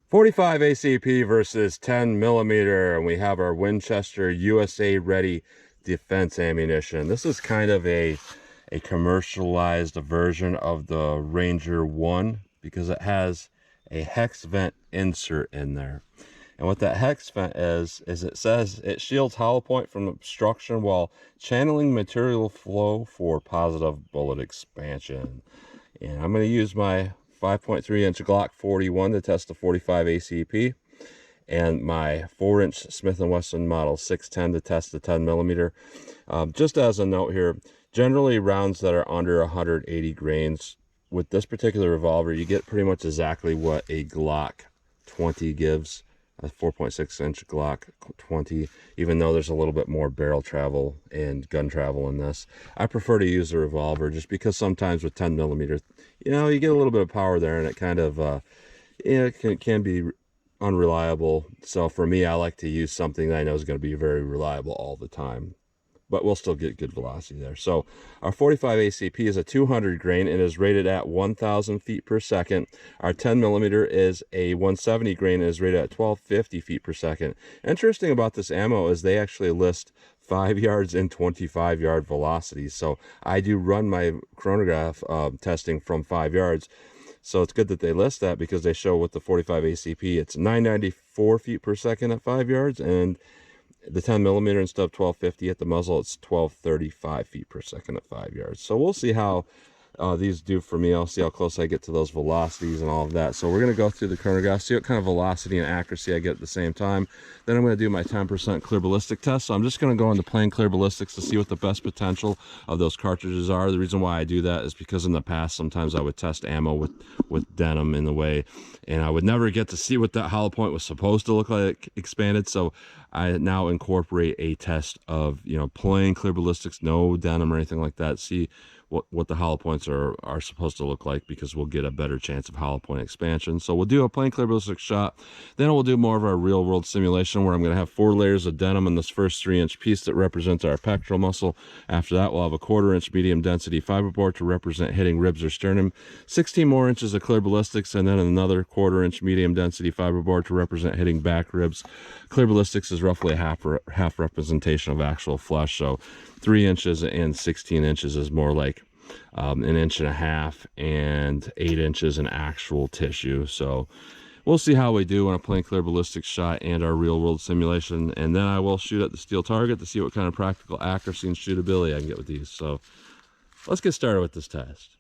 45 ACP versus 10 millimeter, and we have our Winchester USA Ready defense ammunition. This is kind of a commercialized version of the Ranger 1 because it has a hex vent insert in there. And what that hex vent is it says it shields hollow point from obstruction while channeling material flow for positive bullet expansion. And I'm going to use my 5.3 inch Glock 41 to test the 45 ACP, and my 4-inch Smith & Wesson Model 610 to test the 10 millimeter. Just as a note here, generally rounds that are under 180 grains, with this particular revolver, you get pretty much exactly what a Glock 20 gives. A 4.6 inch Glock 20, even though there's a little bit more barrel travel and gun travel in this. I prefer to use a revolver just because sometimes with 10 millimeter, you know, you get a little bit of power there and it kind of, it can be unreliable. So for me, I like to use something that I know is going to be very reliable all the time, but we'll still get good velocity there. So our 45 ACP is a 200 grain and is rated at 1,000 feet per second. Our 10 millimeter is a 170 grain and is rated at 1,250 feet per second. Interesting about this ammo is they actually list 5 yards and 25 yard velocities. So I do run my chronograph testing from 5 yards. So it's good that they list that because they show with the 45 ACP, it's 994 feet per second at 5 yards, and the 10 millimeter instead of 1250 at the muzzle, it's 1235 feet per second at 5 yards. So we'll see how these do for me. I'll see how close I get to those velocities and all of that. So we're going to go through the chronograph, see what kind of velocity and accuracy I get at the same time. Then I'm going to do my 10% clear ballistic test. So I'm just going to go into plain clear ballistics to see what the best potential of those cartridges are. The reason why I do that is because in the past, sometimes I would test ammo with denim in the way, and I would never get to see what that hollow point was supposed to look like expanded. So I now incorporate a test of, you know, plain clear ballistics, no denim or anything like that. See what the hollow points are supposed to look like, because we'll get a better chance of hollow point expansion. So we'll do a plain clear ballistic shot. Then we'll do more of our real world simulation where I'm going to have 4 layers of denim in this first 3-inch piece that represents our pectoral muscle. After that, we'll have a 1/4-inch medium density fiberboard to represent hitting ribs or sternum, 16 more inches of clear ballistics, and then another 1/4-inch medium density fiberboard to represent hitting back ribs. Clear ballistics is roughly a half representation of actual flesh. So 3 inches and 16 inches is more like 1.5 inches and 8 inches in actual tissue. So we'll see how we do on a plain clear ballistic shot and our real world simulation, and then I will shoot at the steel target to see what kind of practical accuracy and shootability I can get with these. So let's get started with this test.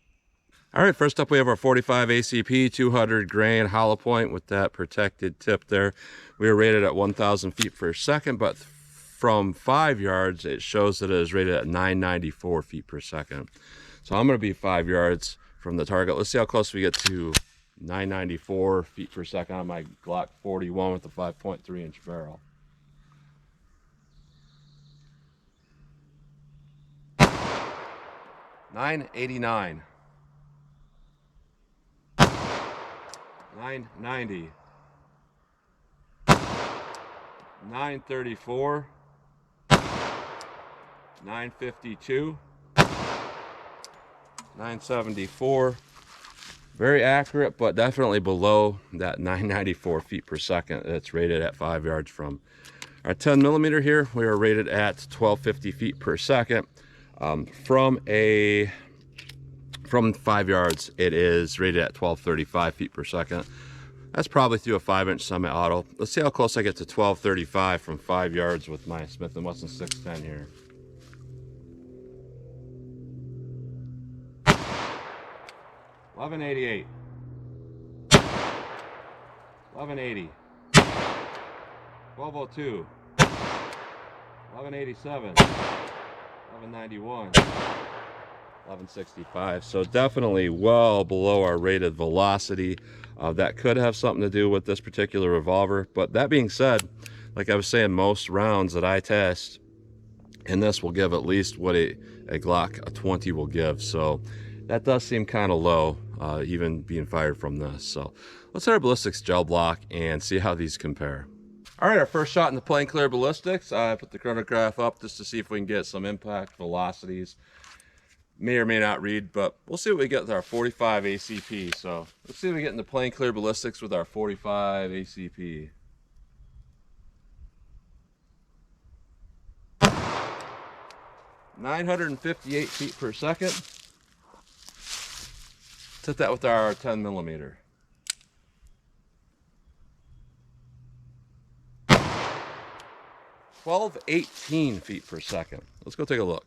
All right, first up we have our 45 ACP 200 grain hollow point with that protected tip there. We are rated at 1,000 feet per second, but from 5 yards it shows that it is rated at 994 feet per second. So I'm going to be 5 yards from the target. Let's see how close we get to 994 feet per second on my Glock 41 with the 5.3 inch barrel. $989, $990, $934, $952, $974. Very accurate, but definitely below that 994 feet per second that's rated at 5 yards from. Our 10 millimeter here, we are rated at 1250 feet per second. From 5 yards, it is rated at 1235 feet per second. That's probably through a 5-inch semi-auto. Let's see how close I get to 1235 from 5 yards with my Smith & Wesson 610 here. $1188, $1180, $1202, $1187, $1191, $1165. So definitely well below our rated velocity. That could have something to do with this particular revolver. But that being said, like I was saying, most rounds that I test in this will give at least what a Glock 20 will give. So that does seem kind of low, even being fired from this. So let's hit our ballistics gel block and see how these compare. All right, our first shot in the plain clear ballistics. I put the chronograph up just to see if we can get some impact velocities. may or may not read, but we'll see what we get with our 45 ACP. So let's see if we get into plain clear ballistics with our 45 ACP. "958 feet per second. Let's hit that with our 10 millimeter. "1218 feet per second. Let's go take a look.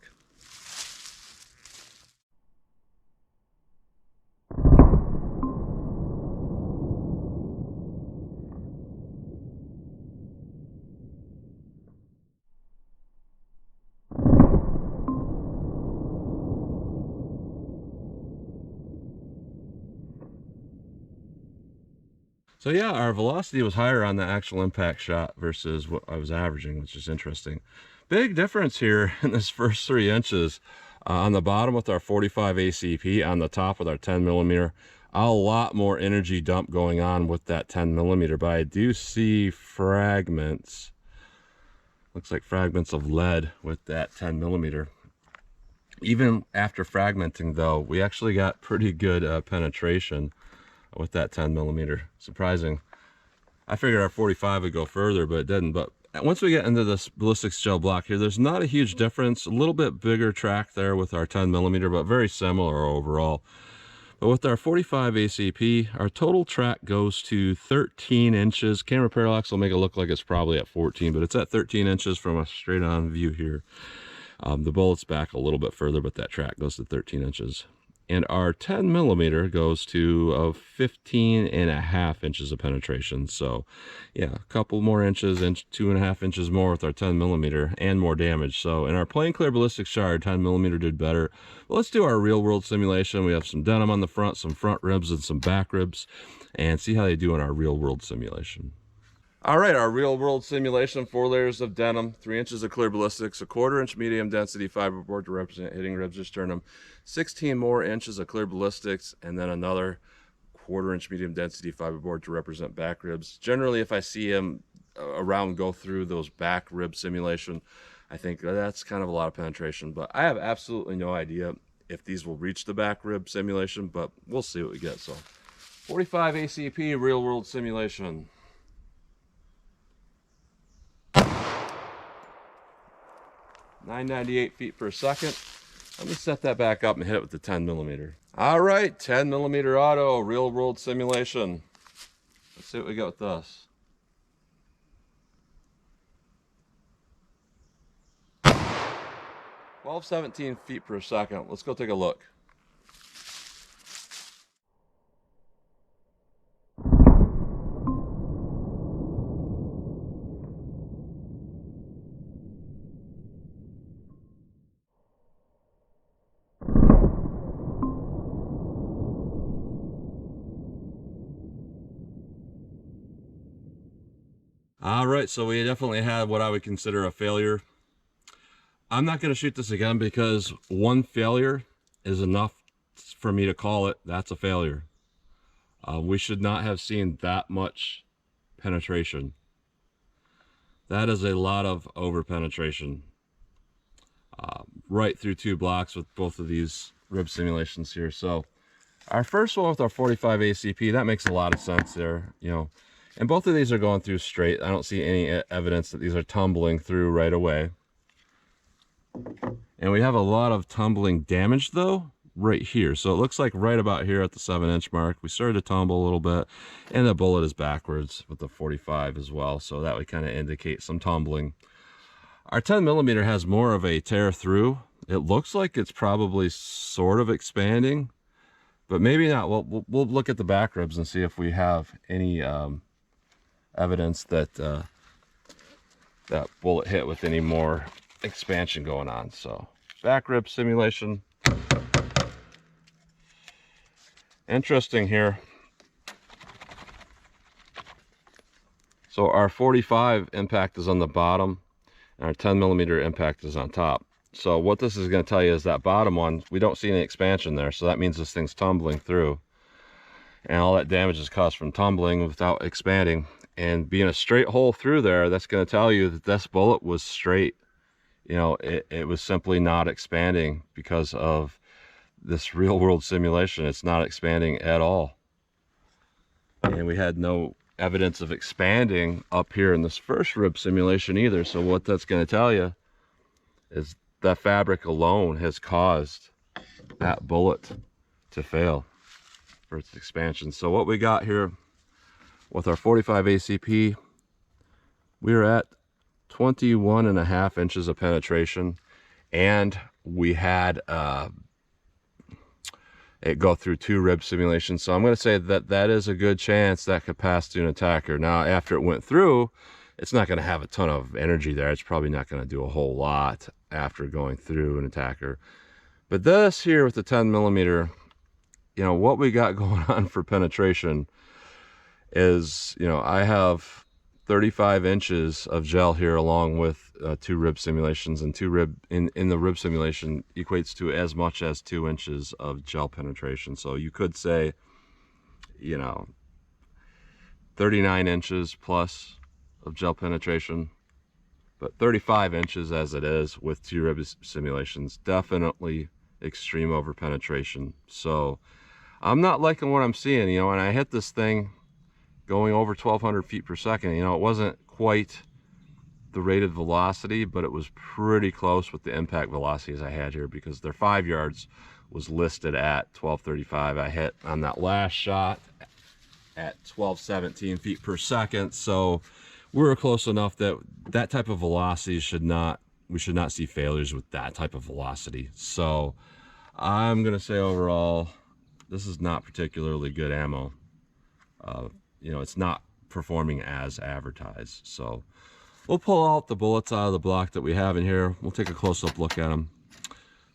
So yeah, our velocity was higher on the actual impact shot versus what I was averaging, which is interesting. Big difference here in this first 3 inches. On the bottom with our 45 ACP, on the top with our 10 millimeter. A lot more energy dump going on with that 10 millimeter, but I do see fragments. Looks like fragments of lead with that 10 millimeter. Even after fragmenting though, we actually got pretty good penetration with that 10 millimeter. Surprising. I figured our 45 would go further, but it didn't. But once we get into this ballistics gel block here, there's not a huge difference. A little bit bigger track there with our 10 millimeter, but very similar overall. But with our 45 ACP, our total track goes to 13 inches. Camera parallax will make it look like it's probably at 14, but it's at 13 inches from a straight on view here. The bullet's back a little bit further, but that track goes to 13 inches. And our 10 millimeter goes to 15.5 inches of penetration. So yeah, a couple more inches, 2.5 inches more with our 10 millimeter and more damage. So in our plain clear ballistic shard, 10 millimeter did better. Well, let's do our real world simulation. We have some denim on the front, some front ribs and some back ribs, and see how they do in our real world simulation. All right, our real world simulation: 4 layers of denim, 3 inches of clear ballistics, a 1/4 inch medium density fiberboard to represent hitting ribs or sternum, 16 more inches of clear ballistics, and then another 1/4 inch medium density fiberboard to represent back ribs. Generally, if I see them around go through those back rib simulation, I think that's kind of a lot of penetration, but I have absolutely no idea if these will reach the back rib simulation, but we'll see what we get. So 45 ACP real world simulation. 998 feet per second. Let me set that back up and hit it with the 10 millimeter. All right, 10 millimeter auto, real world simulation. Let's see what we got with this. 1217 feet per second. Let's go take a look. All right, so we definitely had what I would consider a failure. I'm not going to shoot this again because one failure is enough for me to call it that's a failure. We should not have seen that much penetration. That is a lot of over penetration. Right through 2 blocks with both of these rib simulations here. So our first one with our 45 ACP, that makes a lot of sense there, you know. And both of these are going through straight. I don't see any evidence that these are tumbling through right away. And we have a lot of tumbling damage though, right here. So it looks like right about here at the 7-inch mark, we started to tumble a little bit, and the bullet is backwards with the 45 as well. So that would kind of indicate some tumbling. Our 10 millimeter has more of a tear through. It looks like it's probably sort of expanding, but maybe not. We'll look at the back ribs and see if we have any evidence that that bullet hit with any more expansion going on. So back rib simulation. Interesting here. So our 45 impact is on the bottom and our 10 millimeter impact is on top. So what this is going to tell you is that bottom one, we don't see any expansion there. So that means this thing's tumbling through, and all that damage is caused from tumbling without expanding. And being a straight hole through there, that's going to tell you that this bullet was straight. You know, it was simply not expanding because of this real world simulation, it's not expanding at all. And we had no evidence of expanding up here in this first rib simulation either. So what that's going to tell you is that fabric alone has caused that bullet to fail for its expansion. So what we got here with our 45 ACP, we're at 21.5 inches of penetration, and we had it go through 2 rib simulations. So I'm going to say that that is a good chance that could pass through an attacker. Now, after it went through, it's not going to have a ton of energy there. It's probably not going to do a whole lot after going through an attacker. But this here with the 10 millimeter, you know, what we got going on for penetration is, you know, I have 35 inches of gel here along with 2 rib simulations, and 2 rib in the rib simulation equates to as much as 2 inches of gel penetration. So you could say, you know, 39 inches plus of gel penetration, but 35 inches as it is with 2 rib simulations, definitely extreme over penetration. So I'm not liking what I'm seeing, you know, and I hit this thing going over 1,200 feet per second. You know, it wasn't quite the rated velocity, but it was pretty close with the impact velocities I had here, because their 5 yards was listed at 1235. I hit on that last shot at 1217 feet per second. So we were close enough that that type of velocity we should not see failures with that type of velocity. So I'm going to say overall, this is not particularly good ammo. You know, it's not performing as advertised. So we'll pull out the bullets out of the block that we have in here. We'll take a close-up look at them.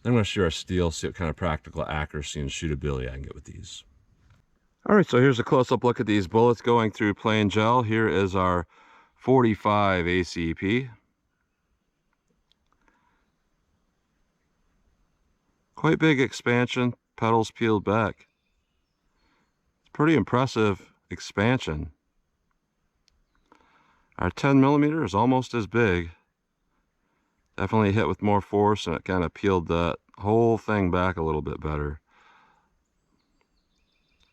Then I'm going to shoot our steel, see what kind of practical accuracy and shootability I can get with these. All right, so here's a close-up look at these bullets going through plain gel. Here is our 45 ACP. Quite big expansion, petals peeled back. It's pretty impressive expansion. Our 10 millimeter is almost as big. Definitely hit with more force, and it kind of peeled that whole thing back a little bit better.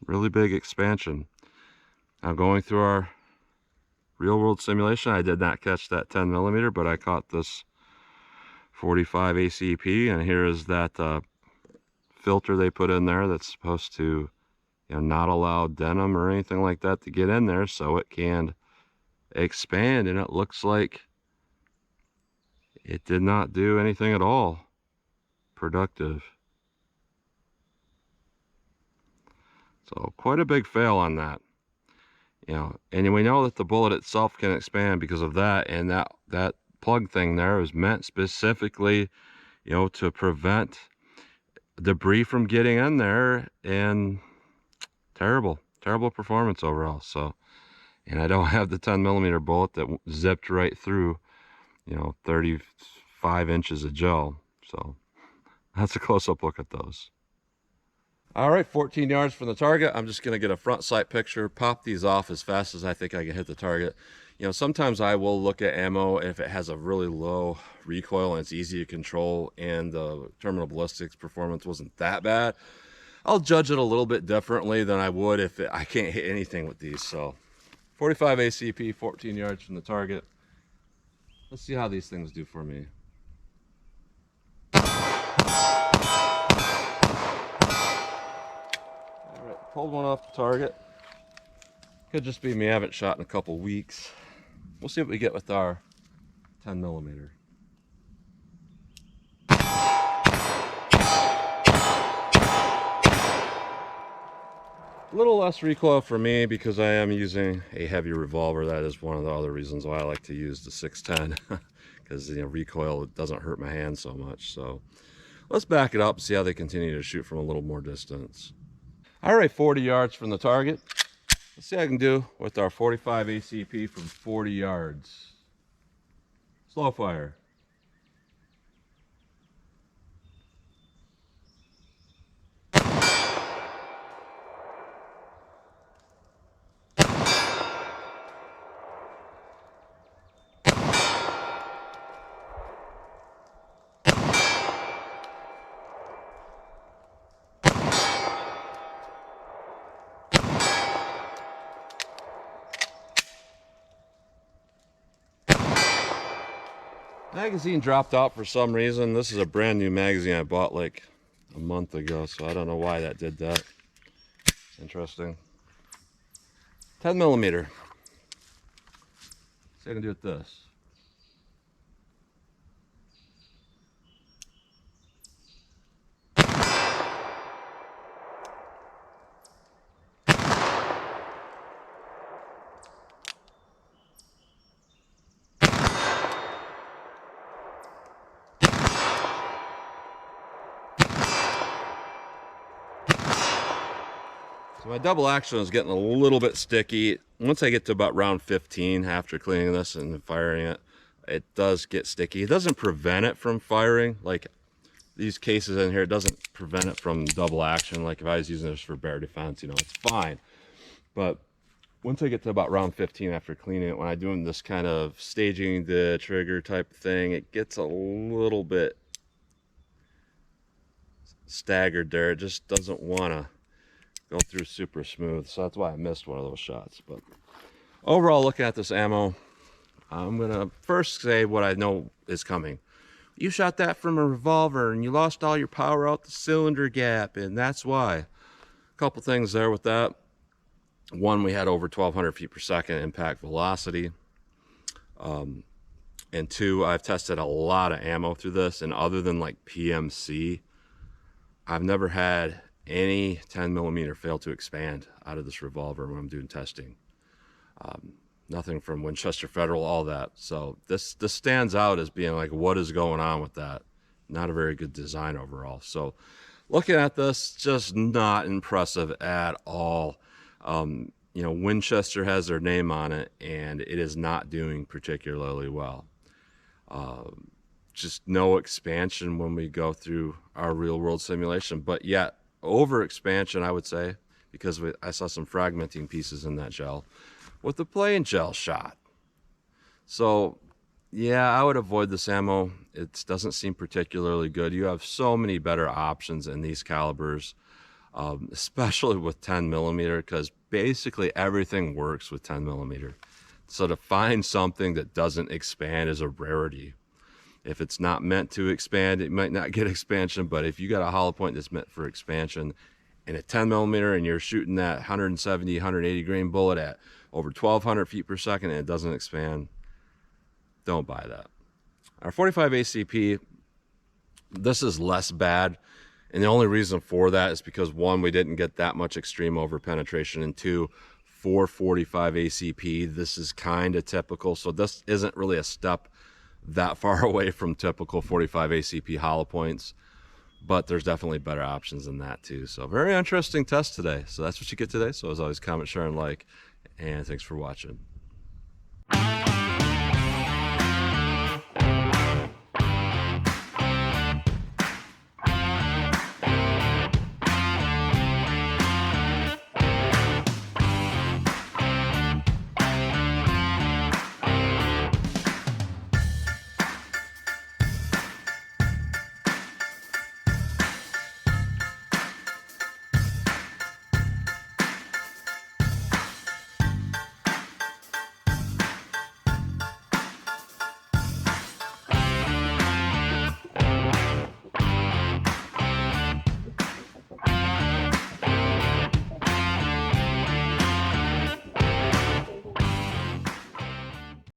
Really big expansion. Now going through our real world simulation, I did not catch that 10 millimeter, but I caught this 45 ACP, and here is that filter they put in there that's supposed to, you know, not allow denim or anything like that to get in there, so it can expand, and it looks like it did not do anything at all productive. So quite a big fail on that, you know. And we know that the bullet itself can expand because of that, and that plug thing there is meant specifically, you know, to prevent debris from getting in there. And terrible performance overall. So, and I don't have the 10 millimeter bullet that zipped right through, you know, 35 inches of gel. So that's a close-up look at those. All right, 14 yards from the target. I'm just gonna get a front sight picture, pop these off as fast as I think I can hit the target. You know, sometimes I will look at ammo if it has a really low recoil and it's easy to control, and the terminal ballistics performance wasn't that bad. I'll judge it a little bit differently than I would if I can't hit anything with these. So 45 ACP, 14 yards from the target. Let's see how these things do for me. All right, pulled one off the target. Could just be me, I haven't shot in a couple weeks. We'll see what we get with our 10 millimeter. A little less recoil for me because I am using a heavy revolver. That is one of the other reasons why I like to use the 610, because, you know, recoil doesn't hurt my hand so much. So let's back it up and see how they continue to shoot from a little more distance. All right, 40 yards from the target. Let's see how I can do with our 45 ACP from 40 yards. Slow fire. Magazine dropped out for some reason. This is a brand new magazine I bought like a month ago, so I don't know why that did that. Interesting. 10 millimeter. So I can do with this. So my double action is getting a little bit sticky. Once I get to about round 15 after cleaning this and firing it, it does get sticky. It doesn't prevent it from firing. Like these cases in here, it doesn't prevent it from double action. Like if I was using this for bear defense, you know, it's fine. But once I get to about round 15 after cleaning it, when I'm doing this kind of staging the trigger type thing, it gets a little bit staggered there. It just doesn't want to go through super smooth, so that's why I missed one of those shots. But overall, looking at this ammo, I'm gonna first say what I know is coming. You shot that from a revolver and you lost all your power out the cylinder gap, and that's why. A couple things there with that. One, we had over 1,200 feet per second impact velocity. And two, I've tested a lot of ammo through this, and other than like PMC, I've never had any 10 millimeter fail to expand out of this revolver when I'm doing testing. Nothing from Winchester Federal, all that. So this stands out as being like, what is going on with that? Not a very good design overall. So looking at this, just not impressive at all. You know, Winchester has their name on it, and it is not doing particularly well. Just no expansion when we go through our real world simulation, but yet over expansion, I would say, because I saw some fragmenting pieces in that gel with the plain gel shot. So yeah, I would avoid this ammo. It doesn't seem particularly good. You have so many better options in these calibers, especially with 10 millimeter, because basically everything works with 10 millimeter. So to find something that doesn't expand is a rarity. If it's not meant to expand, it might not get expansion, but if you got a hollow point that's meant for expansion and a 10 millimeter and you're shooting that 170, 180 grain bullet at over 1,200 feet per second and it doesn't expand, don't buy that. Our 45 ACP, this is less bad. And the only reason for that is because one, we didn't get that much extreme over penetration, and two, for 45 ACP, this is kind of typical. So this isn't really a step that far away from typical 45 ACP hollow points, but there's definitely better options than that too. So very interesting test today. So that's what you get today. So as always, comment, share, and like, and thanks for watching.